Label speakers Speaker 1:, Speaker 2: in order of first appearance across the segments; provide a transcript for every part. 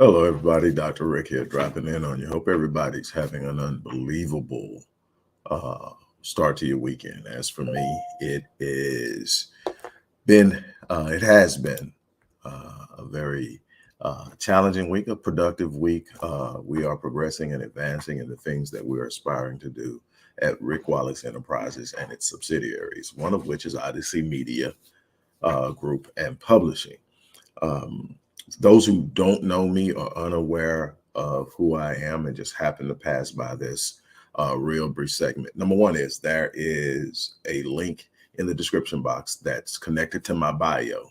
Speaker 1: Hello, everybody. Dr. Rick here, dropping in on you. Hope everybody's having an unbelievable uh, start to your weekend. As for me, it has been a very challenging week, a productive week. We are progressing and advancing in the things that we're aspiring to do at Rick Wallace Enterprises and its subsidiaries, one of which is Odyssey Media Group and Publishing. Um, those who don't know me or unaware of who I am and just happen to pass by this real brief segment. Number one is there is a link in the description box that's connected to my bio.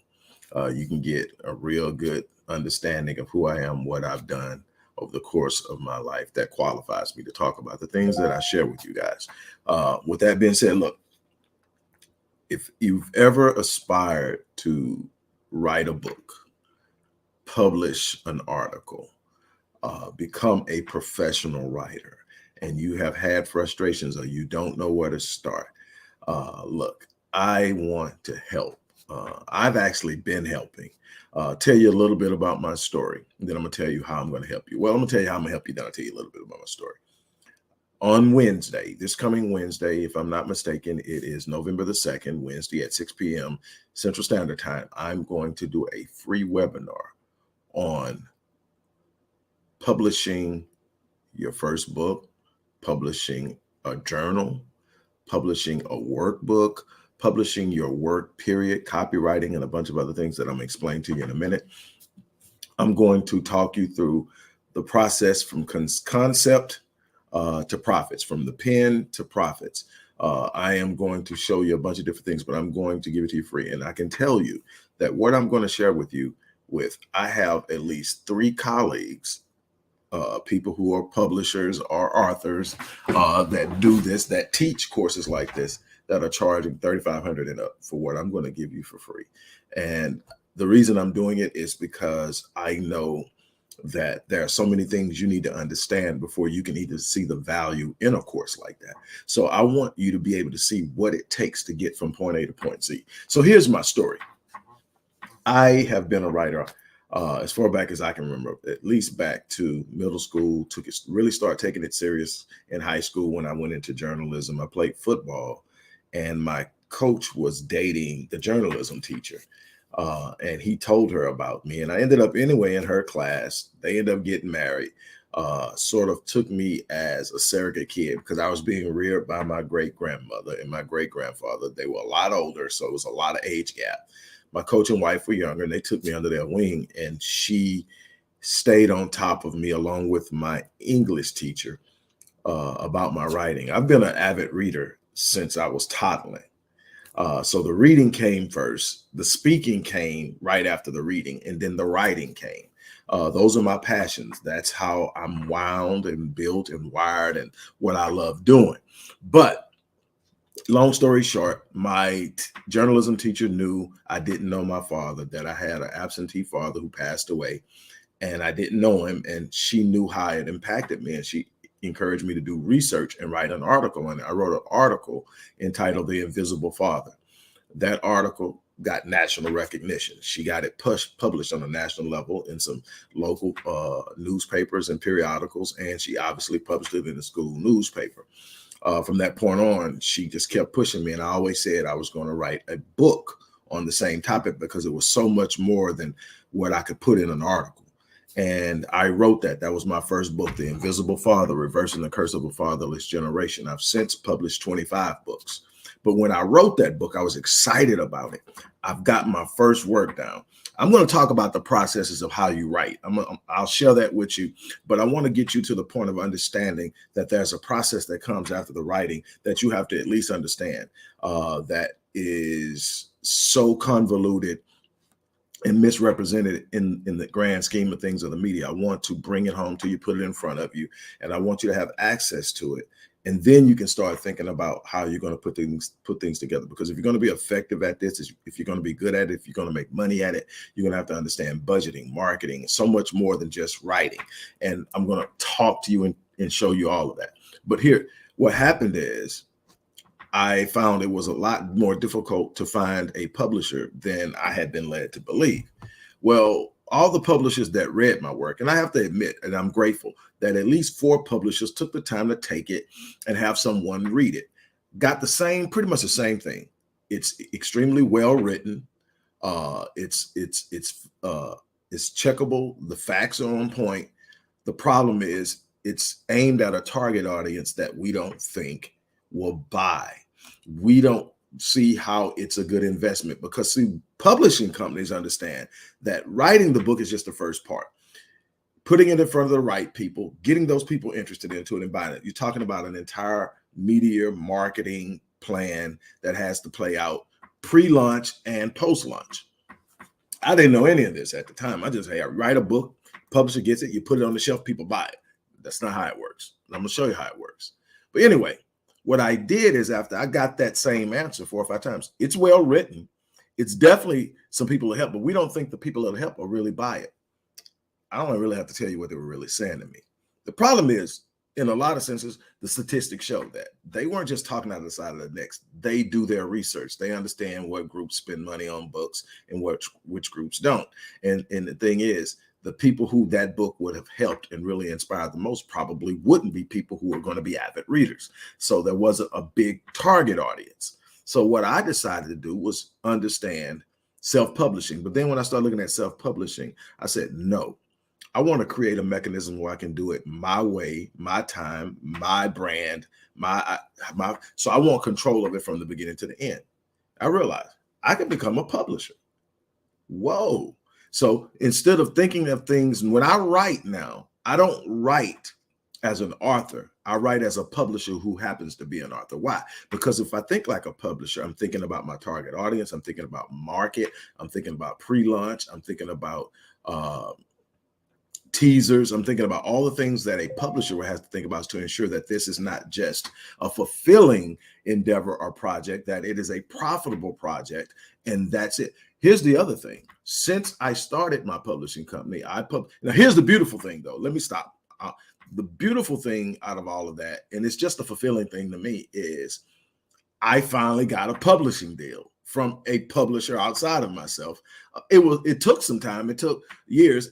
Speaker 1: You can get a real good understanding of who I am, what I've done over the course of my life that qualifies me to talk about the things that I share with you guys. With that being said, look, if you've ever aspired to write a book, publish an article, become a professional writer, and you have had frustrations or you don't know where to start, look, I want to help. I've actually been helping. Tell you a little bit about my story, and then I'm going to tell you how I'm going to help you. Well, I'm going to tell you how I'm going to help you, then I'll tell you a little bit about my story. On Wednesday, this coming Wednesday, if I'm not mistaken, it is November the 2nd, Wednesday at 6 p.m. Central Standard Time. I'm going to do a free webinar on publishing your first book, publishing a journal, publishing a workbook, publishing your work, period, copywriting, and a bunch of other things that I'm going to explain to you in a minute. I'm going to talk you through the process from concept to profits, from the pen to profits. I am going to show you a bunch of different things, but I'm going to give it to you free. And I can tell you that what I'm going to share with you I have at least 3 colleagues, people who are publishers or authors that do this, that teach courses like this, that are charging $3,500 and up for what I'm going to give you for free. And the reason I'm doing it is because I know that there are so many things you need to understand before you can either see the value in a course like that. So I want you to be able to see what it takes to get from point A to point Z. So here's my story. I have been a writer as far back as I can remember, at least back to middle school. Really start taking it serious in high school when I went into journalism. I played football, and my coach was dating the journalism teacher. And he told her about me, and I ended up anyway in her class. They ended up getting married. Sort of took me as a surrogate kid because I was being reared by my great grandmother and my great grandfather. They were a lot older, so it was a lot of age gap. My coach and wife were younger, and they took me under their wing, and she stayed on top of me along with my English teacher about my writing. I've been an avid reader since I was toddling. So the reading came first, the speaking came right after the reading, and then the writing came. Those are my passions. That's how I'm wound and built and wired and what I love doing. But long story short, my journalism teacher knew I didn't know my father, that I had an absentee father who passed away, and I didn't know him. And she knew how it impacted me. And she encouraged me to do research and write an article. And I wrote an article entitled The Invisible Father. That article got national recognition. She got it published on a national level in some local newspapers and periodicals. And she obviously published it in the school newspaper. From that point on, she just kept pushing me. And I always said I was going to write a book on the same topic because it was so much more than what I could put in an article. And I wrote that. That was my first book, The Invisible Father, Reversing the Curse of a Fatherless Generation. I've since published 25 books. But when I wrote that book, I was excited about it. I've got my first work down. I'm going to talk about the processes of how you write. I'll share that with you, but I want to get you to the point of understanding that there's a process that comes after the writing that you have to at least understand, that is so convoluted and misrepresented in the grand scheme of things of the media. I want to bring it home to you, put it in front of you, and I want you to have access to it. And then you can start thinking about how you're going to put things together. Because if you're going to be effective at this, if you're going to be good at it, if you're going to make money at it, you're going to have to understand budgeting, marketing, so much more than just writing. And I'm going to talk to you and show you all of that. But here, what happened is I found it was a lot more difficult to find a publisher than I had been led to believe. Well, all the publishers that read my work, and I have to admit, and I'm grateful that at least 4 publishers took the time to take it and have someone read it. Got the same, pretty much the same thing. It's extremely well written. It's checkable. The facts are on point. The problem is it's aimed at a target audience that we don't think will buy. We don't see how it's a good investment because, see, publishing companies understand that writing the book is just the first part. Putting it in front of the right people, getting those people interested into it and buying it. You're talking about an entire media marketing plan that has to play out pre-launch and post-launch. I didn't know any of this at the time. I just, hey, I write a book, publisher gets it, you put it on the shelf, people buy it. That's not how it works. I'm going to show you how it works. But anyway, what I did is after I got that same answer 4 or 5 times, it's well written. It's definitely some people that help, but we don't think the people that help will really buy it. I don't really have to tell you what they were really saying to me. The problem is, in a lot of senses, the statistics show that they weren't just talking out of the side of the neck. They do their research. They understand what groups spend money on books and which groups don't. And the thing is, the people who that book would have helped and really inspired the most probably wouldn't be people who are going to be avid readers. So there wasn't a big target audience. So what I decided to do was understand self-publishing. But then when I started looking at self-publishing, I said, no, I want to create a mechanism where I can do it my way, my time, my brand, so I want control of it from the beginning to the end. I realized I can become a publisher. Whoa. So instead of thinking of things, when I write now, I don't write as an author. I write as a publisher who happens to be an author. Why? Because if I think like a publisher, I'm thinking about my target audience. I'm thinking about market. I'm thinking about pre-launch. I'm thinking about teasers. I'm thinking about all the things that a publisher has to think about to ensure that this is not just a fulfilling endeavor or project, that it is a profitable project, and that's it. Here's the other thing. Since I started my publishing company, now here's the beautiful thing though. Let me stop. The beautiful thing out of all of that, and it's just a fulfilling thing to me, is I finally got a publishing deal from a publisher outside of myself. It took some time. It took years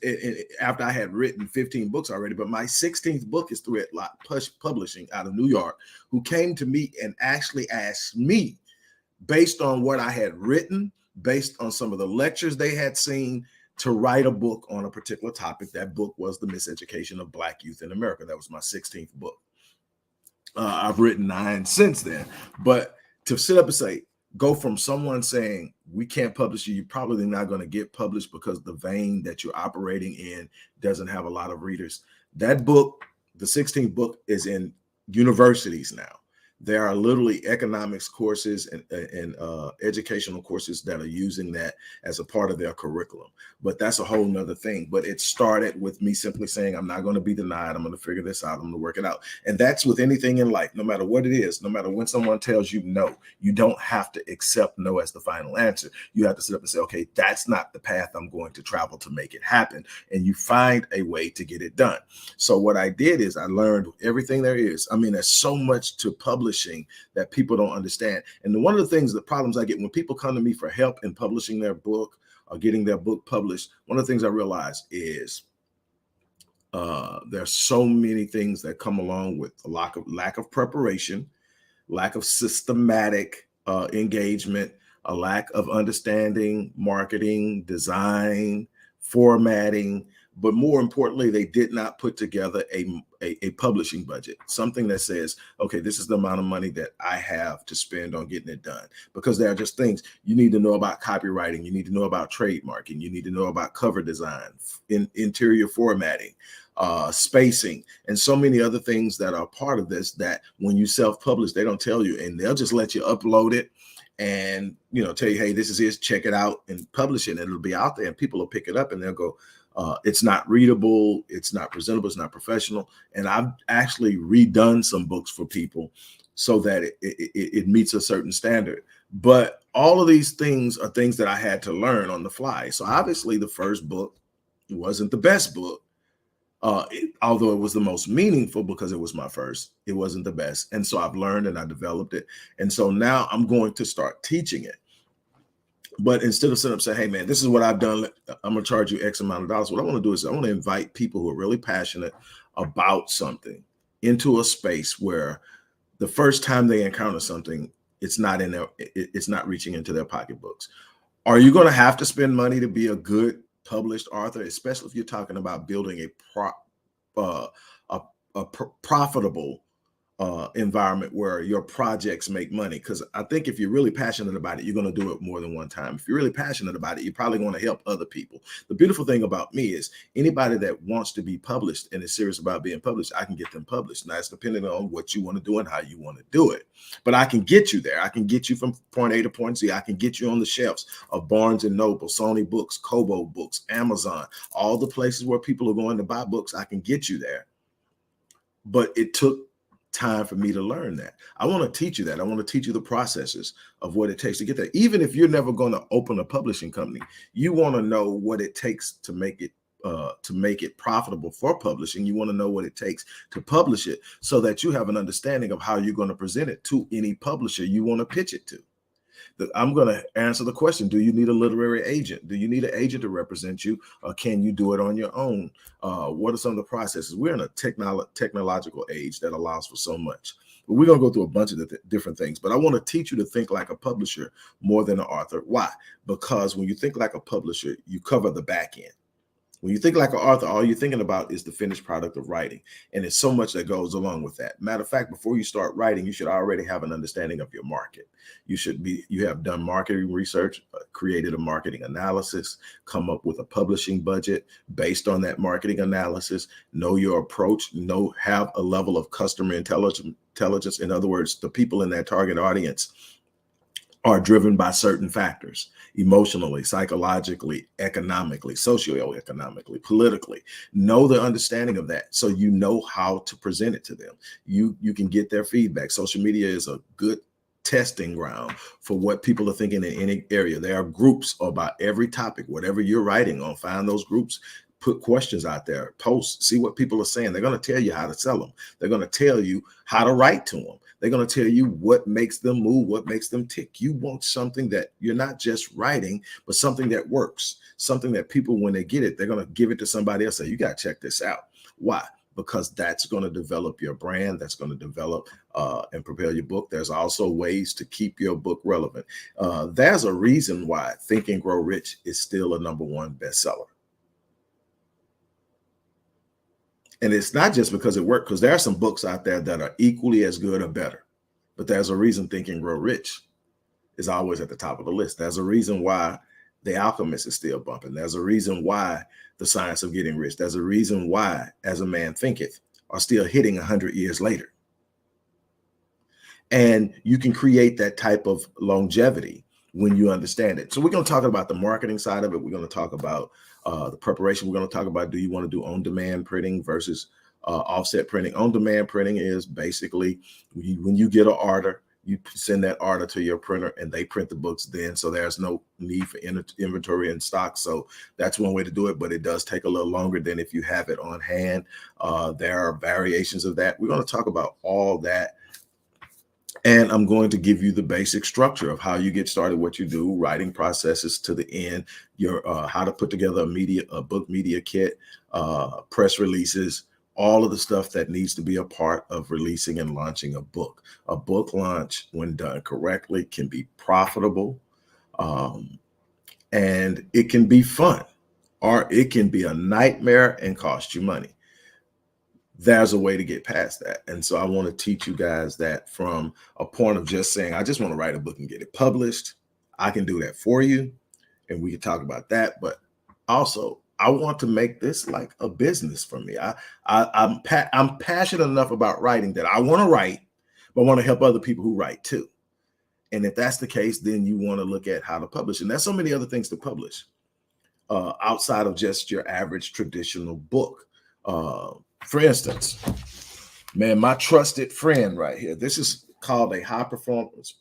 Speaker 1: after I had written 15 books already, but my 16th book is through Atlas Publishing out of New York, who came to me and actually asked me, based on what I had written, based on some of the lectures they had seen, to write a book on a particular topic. That book was The Miseducation of Black Youth in America. That was my 16th book. I've written 9 since then, but to sit up and say, go from someone saying, we can't publish you, you're probably not going to get published because the vein that you're operating in doesn't have a lot of readers. That book, the 16th book, is in universities now. There are literally economics courses and educational courses that are using that as a part of their curriculum. But that's a whole nother thing. But it started with me simply saying, I'm not going to be denied. I'm going to figure this out. I'm going to work it out. And that's with anything in life, no matter what it is, no matter when someone tells you no, you don't have to accept no as the final answer. You have to sit up and say, okay, that's not the path I'm going to travel to make it happen. And you find a way to get it done. So what I did is I learned everything there is. I mean, there's so much to publishing that people don't understand. And one of the things, the problems I get when people come to me for help in publishing their book or getting their book published, one of the things I realize is there's so many things that come along with a lack of preparation, lack of systematic engagement, a lack of understanding marketing, design, formatting, but more importantly, they did not put together a publishing budget, something that says, okay, this is the amount of money that I have to spend on getting it done. Because there are just things you need to know about: copywriting, you need to know about trademarking, you need to know about cover design, interior formatting, spacing, and so many other things that are part of this that when you self-publish, they don't tell you, and they'll just let you upload it and, tell you, hey, this is it, check it out, and publish it, and it'll be out there and people will pick it up and they'll go, it's not readable, it's not presentable, it's not professional. And I've actually redone some books for people so that it meets a certain standard. But all of these things are things that I had to learn on the fly. So obviously the first book wasn't the best book, although it was the most meaningful because it was my first. It wasn't the best. And so I've learned and I developed it. And so now I'm going to start teaching it. But instead of sitting up saying, hey man, this is what I've done, I'm gonna charge you X amount of dollars. What I want to do is I want to invite people who are really passionate about something into a space where the first time they encounter something, it's not in their, it's not reaching into their pocketbooks. Are you going to have to spend money to be a good published author, especially if you're talking about building uh, a, profitable environment where your projects make money? Because I think if you're really passionate about it, you're going to do it more than one time. If you're really passionate about it, you're probably going to help other people. The beautiful thing about me is anybody that wants to be published and is serious about being published, I can get them published. Now it's depending on what you want to do and how you want to do it, but I can get you there. I can get you from point A to point Z. I can get you on the shelves of Barnes and Noble, Sony Books, Kobo Books, Amazon, all the places where people are going to buy books. I can get you there. But it took time for me to learn that. I want to teach you that. I want to teach you the processes of what it takes to get there. Even if you're never going to open a publishing company, you want to know what it takes to make it profitable for publishing. You want to know what it takes to publish it so that you have an understanding of how you're going to present it to any publisher you want to pitch it to. I'm going to answer the question, do you need a literary agent? Do you need an agent to represent you? Or can you do it on your own? What are some of the processes? We're in a technological age that allows for so much. But we're going to go through a bunch of different things. But I want to teach you to think like a publisher more than an author. Why? Because when you think like a publisher, you cover the back end. When you think like an author, all you're thinking about is the finished product of writing. And there's so much that goes along with that. Matter of fact, before you start writing, you should already have an understanding of your market. You have done marketing research, created a marketing analysis, come up with a publishing budget based on that marketing analysis, know your approach, have a level of customer intelligence. In other words, the people in that target audience are driven by certain factors: emotionally, psychologically, economically, socioeconomically, politically. Know the understanding of that so you know how to present it to them. You can get their feedback. Social media is a good testing ground for what people are thinking in any area. There are groups about every topic, whatever you're writing on. Find those groups, put questions out there, post, see what people are saying. They're going to tell you how to sell them. They're going to tell you how to write to them. They're going to tell you what makes them move, what makes them tick. You want something that you're not just writing, but something that works, something that people, when they get it, they're going to give it to somebody else. Say, you got to check this out. Why? Because that's going to develop your brand. That's going to develop and propel your book. There's also ways to keep your book relevant. There's a reason why Think and Grow Rich is still a #1 bestseller. And it's not just because it worked, because there are some books out there that are equally as good or better. But there's a reason Think and Grow Rich is always at the top of the list. There's a reason why The Alchemist is still bumping. There's a reason why The Science of Getting Rich. There's a reason why As a Man Thinketh are still hitting 100 years later. And you can create that type of longevity when you understand it. So we're going to talk about the marketing side of it. We're going to talk about the preparation. We're going to talk about, do you want to do on-demand printing versus offset printing? On-demand printing is basically when you get an order, you send that order to your printer and they print the books then. So there's no need for inventory in stock. So that's one way to do it, but it does take a little longer than if you have it on hand. There are variations of that. We're going to talk about all that. And I'm going to give you the basic structure of how you get started, what you do, writing processes to the end, your how to put together a book media kit, press releases, all of the stuff that needs to be a part of releasing and launching a book. A book launch, when done correctly, can be profitable, and it can be fun, or it can be a nightmare and cost you money. There's a way to get past that. And so I want to teach you guys that from a point of just saying, I just want to write a book and get it published. I can do that for you, and we can talk about that. But also, I want to make this like a business for me. I'm passionate enough about writing that I want to write, but I want to help other people who write too. And if that's the case, then you want to look at how to publish. And there's so many other things to publish outside of just your average traditional book. For instance, man, my trusted friend right here, this is called a high performance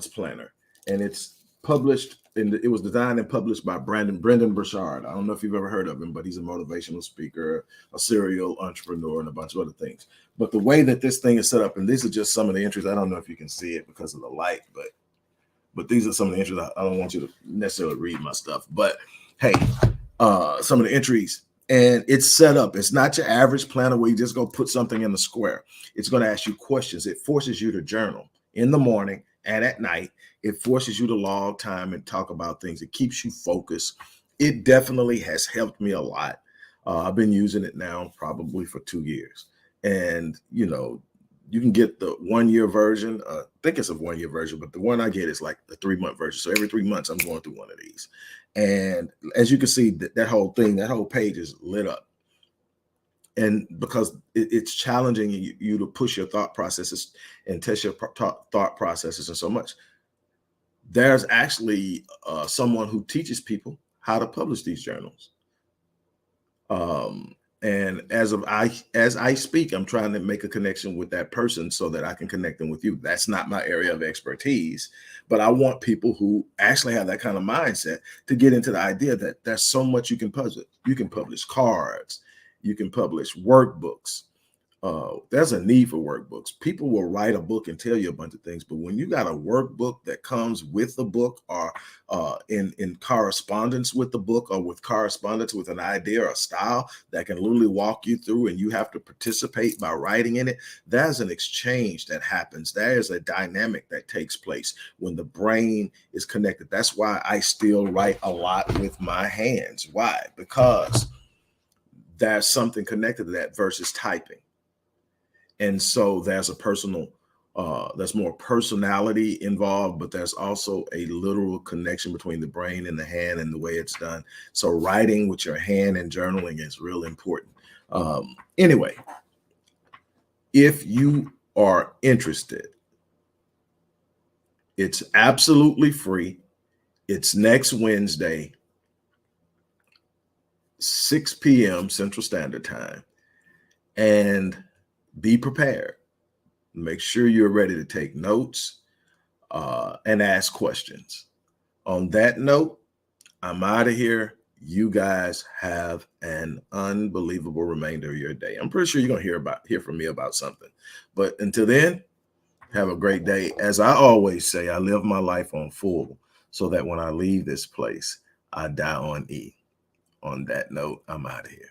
Speaker 1: planner, and it's published it was designed and published by Brendan Burchard. I don't know if you've ever heard of him, but he's a motivational speaker, a serial entrepreneur, and a bunch of other things. But the way that this thing is set up, and these are just some of the entries. I don't know if you can see it because of the light, but But these are some of the entries. I don't want you to necessarily read my stuff, but hey, some of the entries. And it's set up. It's not your average planner where you just go put something in the square. It's going to ask you questions. It forces you to journal in the morning and at night. It forces you to log time and talk about things. It keeps you focused. It definitely has helped me a lot. I've been using it now probably for 2 years. And, you know, you can get the 1 year version. I think it's a 1 year version, but the one I get is like the 3 month version. So every 3 months, I'm going through one of these. And as you can see, that whole thing, that whole page is lit up. And because it's challenging you to push your thought processes and test your thought processes and so much. There's actually someone who teaches people how to publish these journals. And as I speak, I'm trying to make a connection with that person so that I can connect them with you. That's not my area of expertise, but I want people who actually have that kind of mindset to get into the idea that there's so much you can publish. You can publish cards, you can publish workbooks. There's a need for workbooks. People will write a book and tell you a bunch of things, but when you got a workbook that comes with the book or in correspondence with the book or with correspondence with an idea or a style that can literally walk you through and you have to participate by writing in it, there's an exchange that happens. There is a dynamic that takes place when the brain is connected. That's why I still write a lot with my hands. Why? Because there's something connected to that versus typing. And so there's a there's more personality involved, but there's also a literal connection between the brain and the hand and the way it's done. So writing with your hand and journaling is really important. Anyway, if you are interested, it's absolutely free. It's next Wednesday, 6 p.m. Central Standard Time. And be prepared. Make sure you're ready to take notes and ask questions. On that note, I'm out of here. You guys have an unbelievable remainder of your day. I'm pretty sure you're going to hear from me about something. But until then, have a great day. As I always say, I live my life on full so that when I leave this place, I die on E. On that note, I'm out of here.